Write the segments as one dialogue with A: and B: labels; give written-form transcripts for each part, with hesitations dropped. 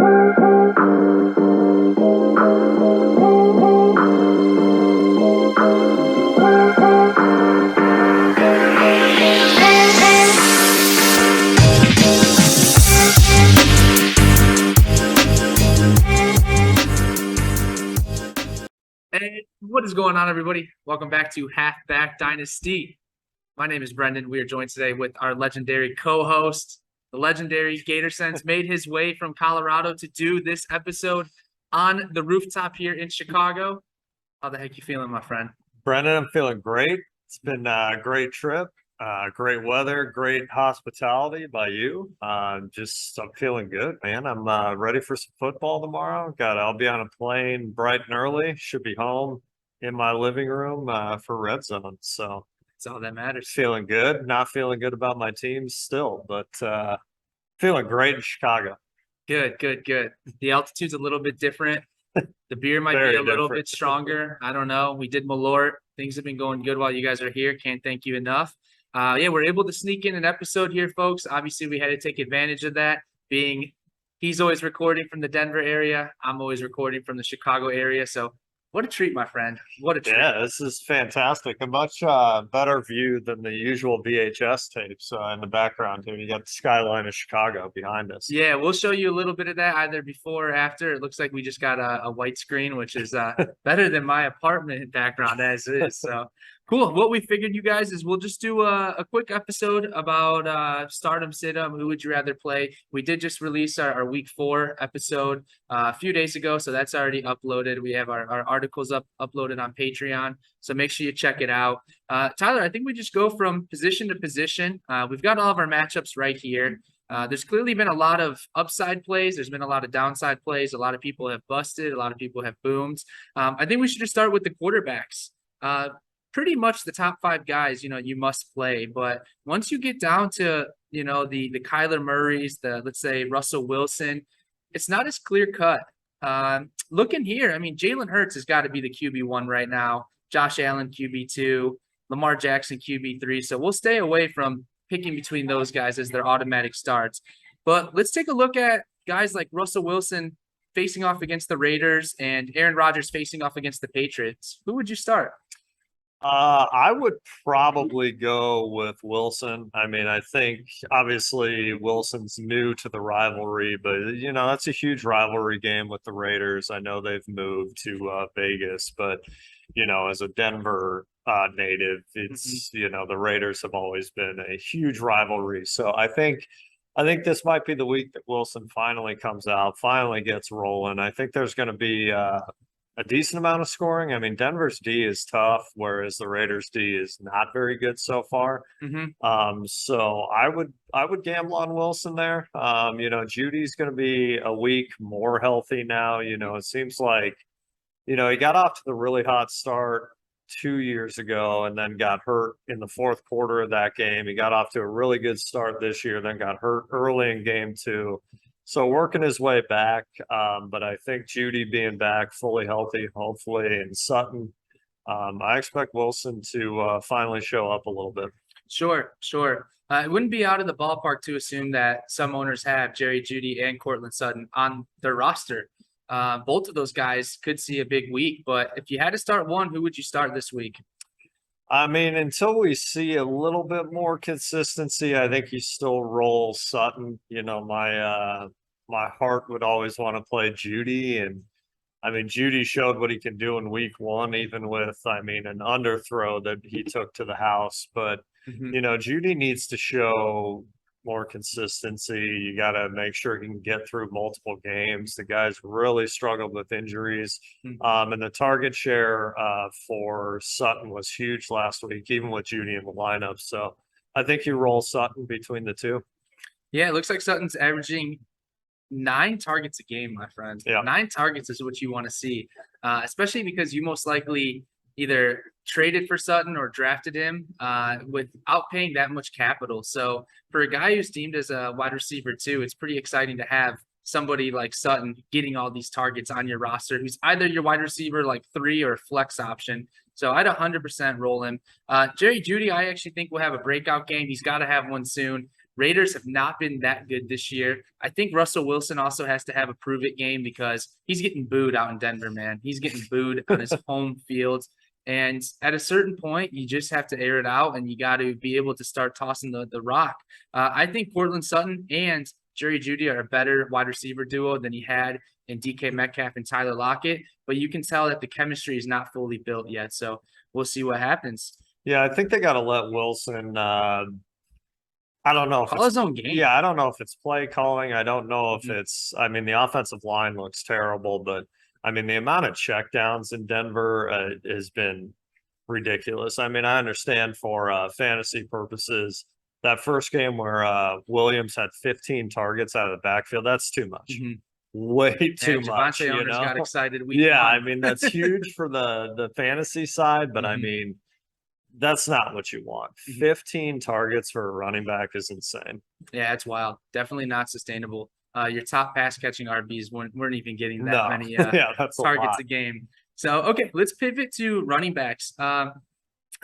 A: Hey, what is going on, everybody? Welcome back to Halfback Dynasty. My name is Brendan. We are joined today with our legendary co-host, the legendary Gator Sense, made his way from Colorado to do this episode on the rooftop here in Chicago. How the heck you feeling, my friend?
B: Brendan, I'm feeling great. It's been a great trip, great weather, great hospitality by you. I'm feeling good, man. I'm ready for some football tomorrow. I'll be on a plane bright and early. Should be home in my living room for Red Zone. So
A: that's all that matters.
B: Feeling good. Not feeling good about my team still, but feeling great in Chicago.
A: Good. The altitude's a little bit different. The beer might be a little bit stronger. I don't know. We did Malort. Things have been going good while you guys are here. Can't thank you enough. We're able to sneak in an episode here, folks. Obviously, we had to take advantage of that, being he's always recording from the Denver area. I'm always recording from the Chicago area. So what a treat, my friend. What a treat.
B: Yeah, this is fantastic. A much better view than the usual VHS tapes in the background here. You got the skyline of Chicago behind us.
A: Yeah, we'll show you a little bit of that either before or after. It looks like we just got a white screen, which is better than my apartment background as is. So cool. What we figured, you guys, is we'll just do a quick episode about stardom, sit-em, who would you rather play. We did just release our week 4 episode a few days ago, so that's already uploaded. We have our articles uploaded on Patreon, so make sure you check it out. Tyler, I think we just go from position to position. We've got all of our matchups right here. There's clearly been a lot of upside plays. There's been a lot of downside plays. A lot of people have busted. A lot of people have boomed. I think we should just start with the quarterbacks. Pretty much the top 5 guys, you must play. But once you get down to, the Kyler Murrays, let's say Russell Wilson, it's not as clear cut. Looking here, I mean, Jalen Hurts has got to be the QB1 right now. Josh Allen, QB2. Lamar Jackson, QB3. So we'll stay away from picking between those guys as their automatic starts. But let's take a look at guys like Russell Wilson facing off against the Raiders and Aaron Rodgers facing off against the Patriots. Who would you start?
B: I would probably go with Wilson. I mean, I think obviously Wilson's new to the rivalry, but that's a huge rivalry game with the Raiders. I know they've moved to Vegas, but as a Denver native, it's the Raiders have always been a huge rivalry. So I think this might be the week that Wilson finally comes out, finally gets rolling. I think there's going to be a decent amount of scoring. I mean, Denver's D is tough, whereas the Raiders D is not very good so far. So I would gamble on Wilson there. Judy's going to be a week more healthy now. It seems like, he got off to the really hot start 2 years ago and then got hurt in the fourth quarter of that game. He got off to a really good start this year, then got hurt early in game 2. So working his way back, but I think Judy being back fully healthy, hopefully, and Sutton, I expect Wilson to finally show up a little bit.
A: Sure. It wouldn't be out of the ballpark to assume that some owners have Jerry Judy and Courtland Sutton on their roster. Both of those guys could see a big week, but if you had to start one, who would you start this week?
B: I mean, until we see a little bit more consistency, I think you still roll Sutton. My heart would always want to play Judy. And I mean, Judy showed what he can do in week 1, even with, an underthrow that he took to the house. But, Judy needs to show more consistency. You got to make sure he can get through multiple games. The guy's really struggled with injuries. And the target share for Sutton was huge last week, even with Judy in the lineup. So I think you roll Sutton between the two.
A: Yeah, it looks like Sutton's averaging 9 targets a game, my friend.
B: Yeah.
A: 9 targets is what you want to see, especially because you most likely either traded for Sutton or drafted him without paying that much capital. So for a guy who's deemed as a wide receiver too, it's pretty exciting to have somebody like Sutton getting all these targets on your roster, who's either your wide receiver like 3 or flex option. So I'd 100% roll him. Jerry Judy, I actually think will have a breakout game. He's got to have one soon. Raiders have not been that good this year. I think Russell Wilson also has to have a prove it game because he's getting booed out in Denver, man. He's getting booed on his home field. And at a certain point, you just have to air it out and you got to be able to start tossing the rock. I think Cortland Sutton and Jerry Judy are a better wide receiver duo than he had in DK Metcalf and Tyler Lockett, but you can tell that the chemistry is not fully built yet. So we'll see what happens.
B: Yeah, I think they got to let Wilson. I don't know if
A: Call
B: it's
A: his own game.
B: yeah, I don't know if it's play calling. I don't know if
A: Mhm.
B: it's. I mean, the offensive line looks terrible, but I mean, the amount of checkdowns in Denver has been ridiculous. I mean, I understand for fantasy purposes that first game where Williams had 15 targets out of the backfield. That's too much.
A: Mhm.
B: Way too
A: And
B: much.
A: Javante
B: You
A: owners
B: know.
A: got excited week
B: Yeah,
A: one.
B: I mean that's huge for the fantasy side, but I
A: Mhm.
B: mean that's not what you want.
A: Mhm.
B: 15 targets for a running back is insane.
A: Yeah, it's wild. Definitely not sustainable. Your top pass catching RBs weren't even getting that
B: No,
A: many
B: yeah, that's a
A: targets
B: lot.
A: a game. So okay, let's pivot to running backs.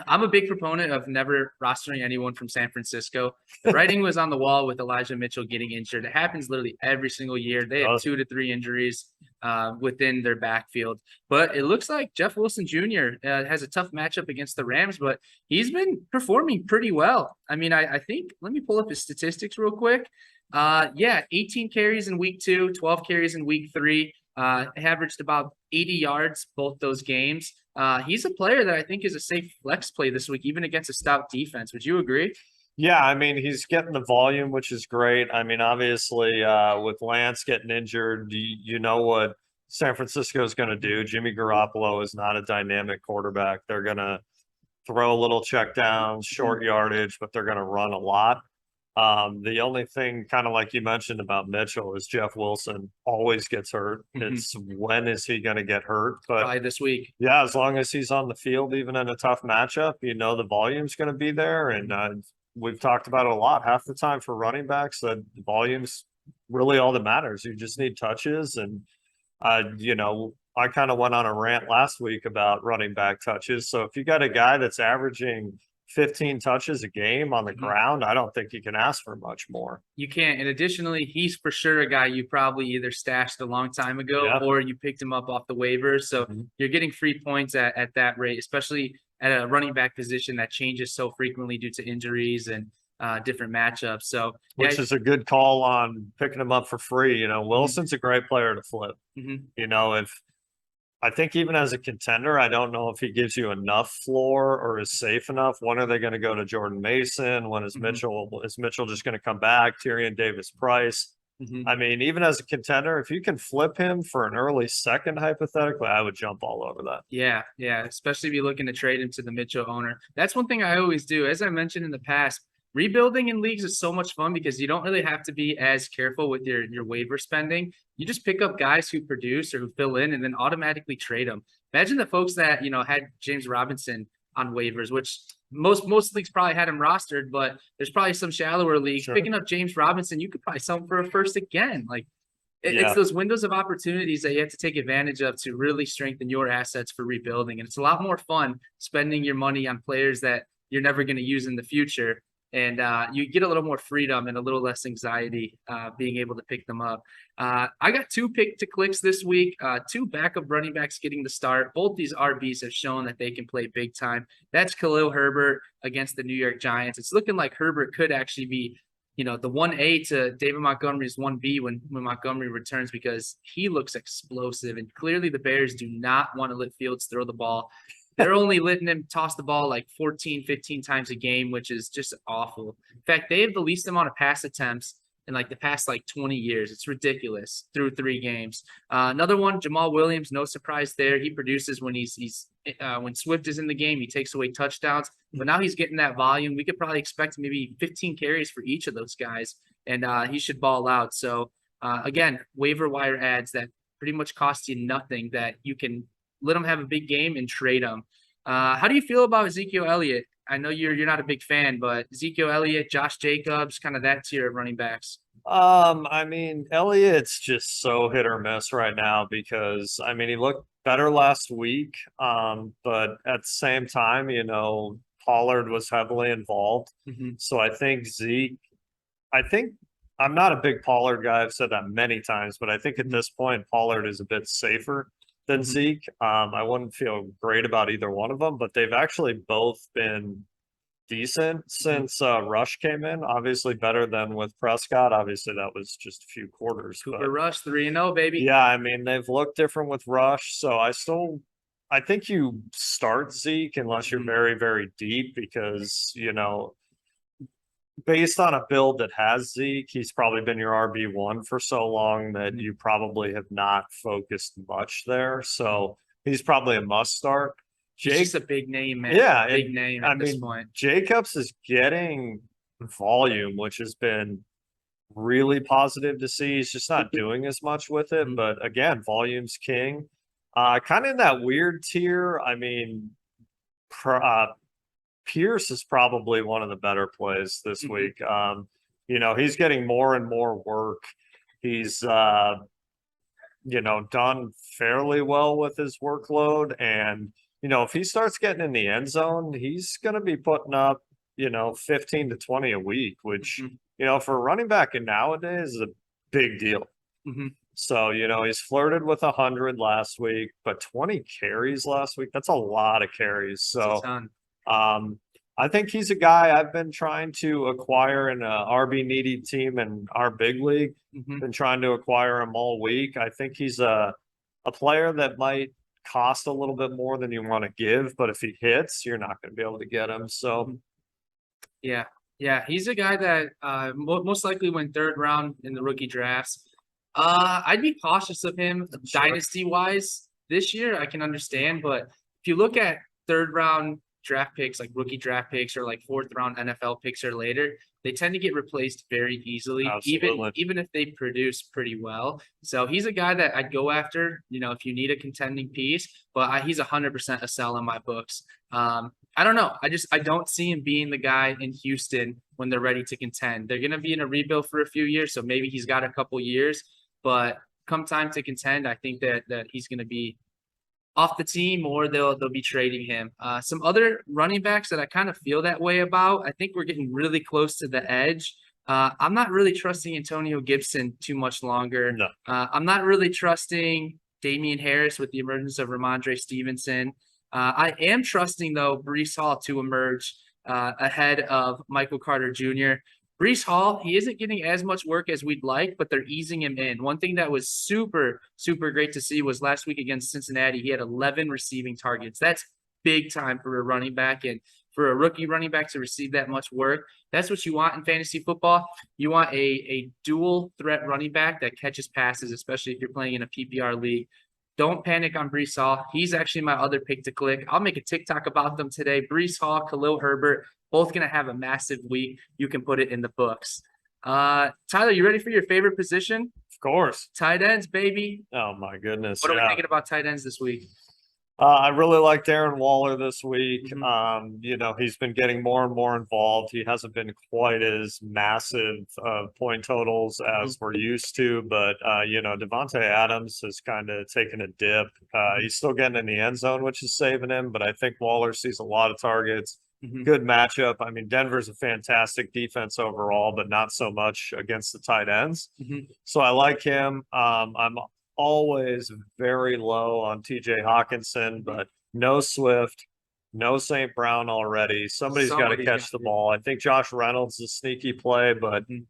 A: I'm a big proponent of never rostering anyone from San Francisco. The writing was on the wall with Elijah Mitchell getting injured. It happens literally every single year. They have 2 to 3 injuries within their backfield. But it looks like Jeff Wilson Jr. Has a tough matchup against the Rams, but he's been performing pretty well. I mean, I think, let me pull up his statistics real quick. Yeah, 18 carries in week 2, 12 carries in week 3. Averaged about 80 yards both those games. He's a player that I think is a safe flex play this week, even against a stout defense. Would you agree?
B: Yeah, I mean he's getting the volume, which is great. I mean, obviously, with Lance getting injured, you know what San Francisco is going to do. Jimmy Garoppolo is not a dynamic quarterback. They're going to throw a little check downs, short yardage, but they're going to run a lot. The only thing, kind of like you mentioned about Mitchell, is Jeff Wilson always gets hurt. It's when is he going to get hurt? But
A: Probably this week.
B: yeah, as long as he's on the field, even in a tough matchup, you know the volume's going to be there. And we've talked about it a lot. Half the time for running backs, the volume's really all that matters. You just need touches. And, you know, I kind of went on a rant last week about running back touches. So if you got a guy that's averaging 15 touches a game on the ground, I don't think you can ask for much more.
A: You can't. And additionally, he's for sure a guy you probably either stashed a long time ago or you picked him up off the waivers. So you're getting free points at that rate, especially at a running back position that changes so frequently due to injuries and different matchups. So
B: which is a good call on picking him up for free. You know, Wilson's a great player to flip. You know, if I think even as a contender, I don't know if he gives you enough floor or is safe enough. When are they going to go to Jordan Mason? When is Mitchell just going to come back? Tyrion Davis Price. I mean, even as a contender, if you can flip him for an early second, hypothetically, I would jump all over that.
A: Yeah, especially if you're looking to trade him to the Mitchell owner. That's one thing I always do. As I mentioned in the past, rebuilding in leagues is so much fun because you don't really have to be as careful with your waiver spending. You just pick up guys who produce or who fill in and then automatically trade them. Imagine the folks that, you know, had James Robinson on waivers, which most leagues probably had him rostered, but there's probably some shallower leagues. Picking up James Robinson, you could probably sell him for a first again. Like it's those windows of opportunities that you have to take advantage of to really strengthen your assets for rebuilding. And it's a lot more fun spending your money on players that you're never going to use in the future. And you get a little more freedom and a little less anxiety being able to pick them up. I got 2 pick to clicks this week, 2 backup running backs getting the start. Both these RBs have shown that they can play big time. That's Khalil Herbert against the New York Giants. It's looking like Herbert could actually be, you know, the 1A to David Montgomery's 1B when Montgomery returns because he looks explosive. And clearly the Bears do not want to let Fields throw the ball. They're only letting him toss the ball like 14, 15 times a game, which is just awful. In fact, they have the least amount of pass attempts in like the past 20 years. It's ridiculous through 3 games. Another one, Jamal Williams, no surprise there. He produces when when Swift is in the game, he takes away touchdowns, but now he's getting that volume. We could probably expect maybe 15 carries for each of those guys, and he should ball out. So again, waiver wire ads that pretty much cost you nothing that you can let them have a big game and trade them. How do you feel about Ezekiel Elliott? I know you're not a big fan, but Ezekiel Elliott, Josh Jacobs, kind of that tier of running backs.
B: I mean, Elliott's just so hit or miss right now because I mean he looked better last week. But at the same time, you know, Pollard was heavily involved. So I think Zeke I think I'm not a big Pollard guy. I've said that many times, but I think at this point, Pollard is a bit safer than
A: Mhm.
B: Zeke. I wouldn't feel great about either one of them, but they've actually both been decent since Rush came in. Obviously, better than with Prescott. Obviously, that was just a few quarters,
A: Cooper
B: but
A: Rush 3-0, baby.
B: yeah, I mean, they've looked different with Rush. So I think you start Zeke unless you're
A: Mhm.
B: very, very deep because, based on a build that has Zeke, he's probably been your RB1 for so long that
A: Mhm.
B: you probably have not focused much there. So he's probably a must start.
A: He's just
B: Jake,
A: a big name, man.
B: yeah,
A: Big
B: and
A: name
B: I
A: at this
B: mean,
A: point.
B: Jacobs is getting volume, which has been really positive to see. He's just not doing as much with it.
A: Mhm.
B: But again, volume's king. Kind of in that weird tier. I mean, Pierce is probably one of the better plays this
A: Mhm.
B: week. He's getting more and more work. He's done fairly well with his workload. And, if he starts getting in the end zone, he's gonna be putting up, 15 to 20 a week, which,
A: Mhm.
B: for a running back in nowadays is a big deal.
A: Mhm.
B: So, he's flirted with 100 last week, but 20 carries last week, that's a lot of carries.
A: It's a
B: So
A: ton.
B: um, I think he's a guy I've been trying to acquire in a RB needy team in our big league.
A: Mhm.
B: Been trying to acquire him all week. I think he's a player that might cost a little bit more than you want to give, but if he hits, you're not going to be able to get him. So
A: Mhm. Yeah. Yeah. He's a guy that most likely went third round in the rookie drafts. I'd be cautious of him
B: sure,
A: dynasty wise this year. I can understand, but if you look at third round draft picks, like rookie draft picks or like fourth round NFL picks or later, they tend to get replaced very easily, even
B: absolutely.
A: even if they produce pretty well. So he's a guy that I'd go after, if you need a contending piece, but he's 100% a sell in my books. I don't know. I don't see him being the guy in Houston when they're ready to contend. They're gonna be in a rebuild for a few years, so maybe he's got a couple years. But come time to contend, I think that he's going to be off the team or they'll be trading him. Some other running backs that I kind of feel that way about. I think we're getting really close to the edge. I'm not really trusting Antonio Gibson too much longer.
B: No,
A: I'm not really trusting Damian Harris with the emergence of Ramondre Stevenson. I am trusting though Brees Hall to emerge ahead of Michael Carter Jr. Brees Hall, he isn't getting as much work as we'd like, but they're easing him in. One thing that was super, super great to see was last week against Cincinnati, he had 11 receiving targets. That's big time for a running back. And for a rookie running back to receive that much work, that's what you want in fantasy football. You want a dual threat running back that catches passes, especially if you're playing in a PPR league. Don't panic on Brees Hall. He's actually my other pick to click. I'll make a TikTok about them today. Brees Hall, Khalil Herbert, both going to have a massive week. You can put it in the books. Tyler, you ready for your favorite position?
B: of course.
A: Tight ends, baby.
B: Oh my goodness.
A: What are we
B: Yeah.
A: thinking about tight ends this week?
B: I really like Darren Waller this week.
A: Mhm.
B: He's been getting more and more involved. He hasn't been quite as massive point totals as
A: Mhm.
B: we're used to, but Devontae Adams has kind of taken a dip.
A: Mhm.
B: He's still getting in the end zone, which is saving him, but I think Waller sees a lot of targets.
A: Mhm.
B: Good matchup. I mean, Denver's a fantastic defense overall, but not so much against the tight ends.
A: Mhm.
B: So I like him. I'm always very low on TJ Hawkinson, but no Swift, no St. Brown already. Somebody's got to
A: Somebody's
B: catch
A: got
B: the
A: to.
B: ball. I think Josh Reynolds is a sneaky play, but
A: Mhm.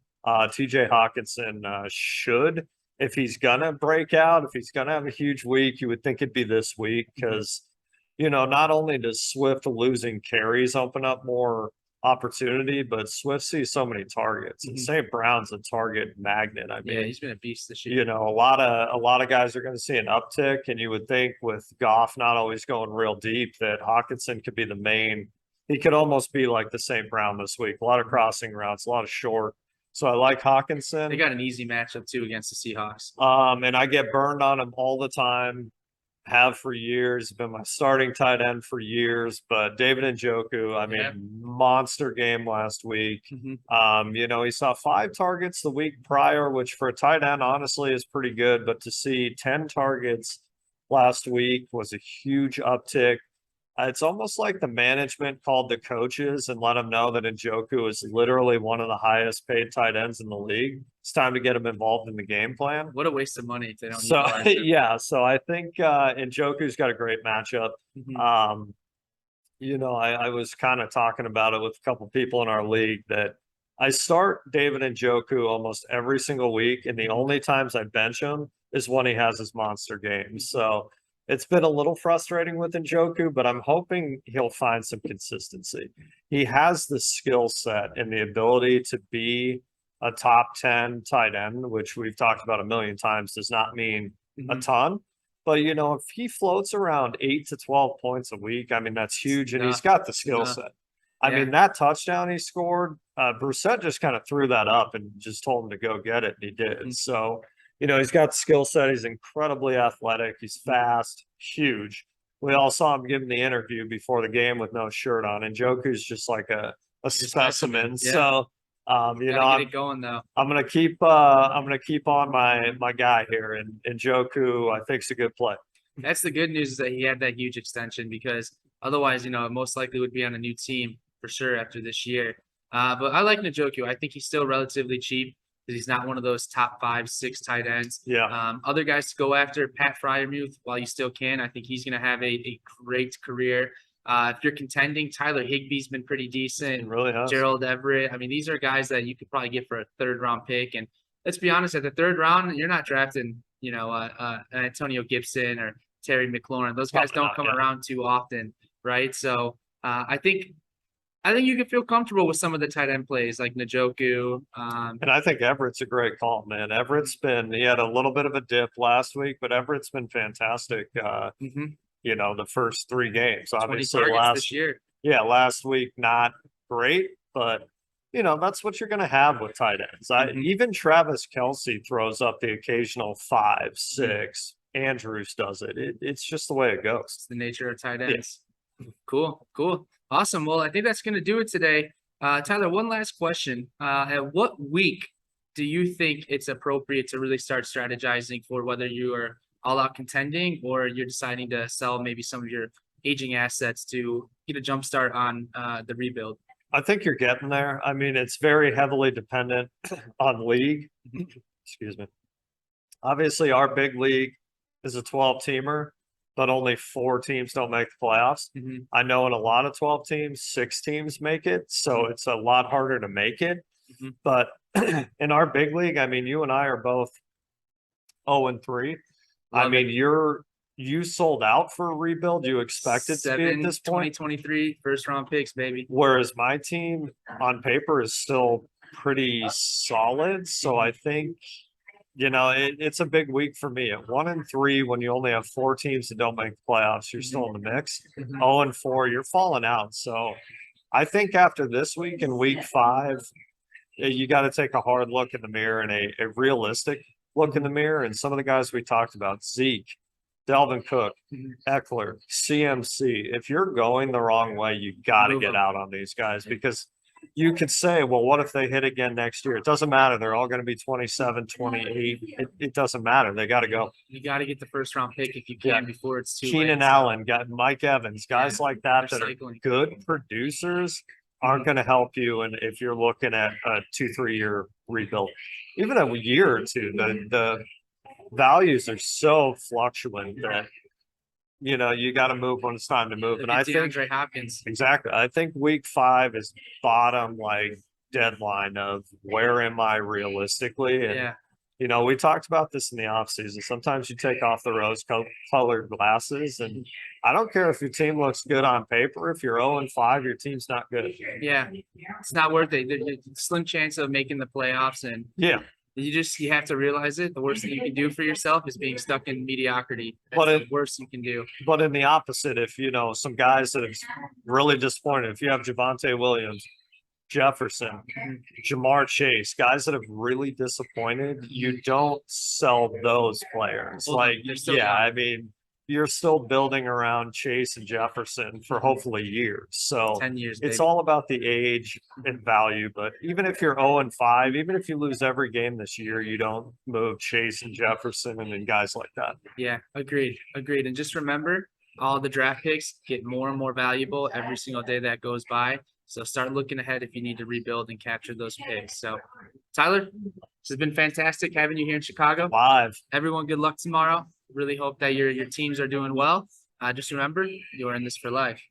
B: TJ Hawkinson should, if he's gonna break out, if he's gonna have a huge week, you would think it'd be this week
A: Mhm.
B: because not only does Swift losing carries open up more opportunity, but Swift sees so many targets, and
A: Mhm.
B: St. Brown's a target magnet. I
A: Yeah,
B: mean,
A: he's been a beast this year.
B: a lot of guys are going to see an uptick, and you would think with Goff not always going real deep that Hawkinson could be the main. He could almost be like the St. Brown this week. A lot of crossing routes, a lot of short. So I like
A: They
B: Hawkinson.
A: got an easy matchup too against the Seahawks.
B: And I get burned on him all the time. Have for years, been my starting tight end for years. But David Njoku, I
A: Yeah.
B: mean, monster game last week.
A: Mhm.
B: He saw 5 targets the week prior, which for a tight end, honestly, is pretty good. But to see 10 targets last week was a huge uptick. It's almost like the management called the coaches and let them know that Njoku is literally one of the highest paid tight ends in the league. It's time to get him involved in the game plan.
A: What a waste of money if they don't
B: So
A: utilize it.
B: yeah, so I think Njoku's got a great matchup.
A: Mhm.
B: I was kind of talking about it with a couple people in our league that I start David Njoku almost every single week, and the only times I bench him is when he has his monster games. So it's been a little frustrating with Njoku, but I'm hoping he'll find some consistency. He has the skill set and the ability to be a top 10 tight end, which we've talked about a million times, does not mean a ton. But if he floats around 8 to 12 points a week, I mean, that's huge. And he's got the skill set. I mean, that touchdown he scored, Brissett just kind of threw that up and just told him to go get it. And he did. So, he's got the skill set. He's incredibly athletic. He's fast, huge. We all saw him giving the interview before the game with no shirt on. And Joku's just like a specimen.
A: Yeah.
B: So,
A: Gotta get it going though.
B: I'm gonna keep on my guy here, and Njoku I think's a good play.
A: That's the good news, is that he had that huge extension, because otherwise, most likely would be on a new team for sure after this year. But I like Njoku. I think he's still relatively cheap because he's not one of those top 5, 6 tight ends.
B: Yeah.
A: Other guys to go after, Pat Freiermuth, while you still can. I think he's going to have a great career. If you're contending, Tyler Higbee's been pretty decent.
B: He really has.
A: Gerald Everett. I mean, these are guys that you could probably get for a 3rd-round pick. And let's be honest, at the 3rd round, you're not drafting, an Antonio Gibson or Terry McLaurin. Those guys don't come around too often, right? So I think you can feel comfortable with some of the tight end plays like Njoku.
B: And I think Everett's a great call, man. He had a little bit of a dip last week, but Everett's been fantastic. The first 3 games, obviously
A: this year.
B: Yeah, last week not great, but that's what you're going to have with tight ends. Even Travis Kelce throws up the occasional 5, 6. Andrews does it. It's just the way it goes.
A: It's the nature of tight ends. Yeah. Cool. Awesome. Well, I think that's going to do it today. Tyler, one last question. At what week do you think it's appropriate to really start strategizing for whether you are all out contending or you're deciding to sell maybe some of your aging assets to get a jump start on the rebuild?
B: I think you're getting there. I mean, it's very heavily dependent on league. Excuse me. Obviously, our big league is a 12-teamer, but only 4 teams don't make the playoffs. I know in a lot of 12 teams, 6 teams make it, so it's a lot harder to make it. But in our big league, I mean, you and I are both 0-3. I mean, you sold out for a rebuild. You expected to be at this point.
A: 2023 1st-round picks, baby.
B: Whereas my team on paper is still pretty solid. So I think, it's a big week for me. At 1-3, when you only have 4 teams that don't make the playoffs, you're still in the mix. 0-4, you're falling out. So I think after this week and week 5, you got to take a hard look in the mirror and a realistic look in the mirror. And some of the guys we talked about, Zeke, Delvin Cook, Eckler, CMC, if you're going the wrong way, you got to get out on these guys, because you could say, well, what if they hit again next year? It doesn't matter. They're all going to be 27, 28. It doesn't matter. They got to go.
A: You got to get the 1st-round pick if you can before it's too late.
B: Keenan Allen, got Mike Evans, guys like that are good producers aren't going to help you. And if you're looking at a 2-3 year rebuild, even a year or 2, the values are so fluctuant that you got to move when it's time to move. And I think
A: DeAndre Hopkins.
B: Exactly. I think week 5 is bottom deadline of where am I realistically? And we talked about this in the offseason. Sometimes you take off the rose-colored glasses, and I don't care if your team looks good on paper. If you're 0-5, your team's not good.
A: Yeah, it's not worth it. There's a slim chance of making the playoffs, and you have to realize it. The worst thing you can do for yourself is being stuck in mediocrity. That's the worst you can do.
B: But in the opposite, if some guys that have really disappointed, if you have Javonte Williams, Jefferson, Jamar Chase, guys that have really disappointed, you don't sell those players. I mean, you're still building around Chase and Jefferson for hopefully years. So
A: 10 years,
B: it's all about the age and value. But even if you're 0-5, even if you lose every game this year, you don't move Chase and Jefferson and then guys like that.
A: Yeah, agreed. And just remember, all the draft picks get more and more valuable every single day that goes by. So start looking ahead if you need to rebuild and capture those picks. So, Tyler, this has been fantastic having you here in Chicago.
B: Live.
A: Everyone, good luck tomorrow. Really hope that your teams are doing well. Just remember, you're in this for life.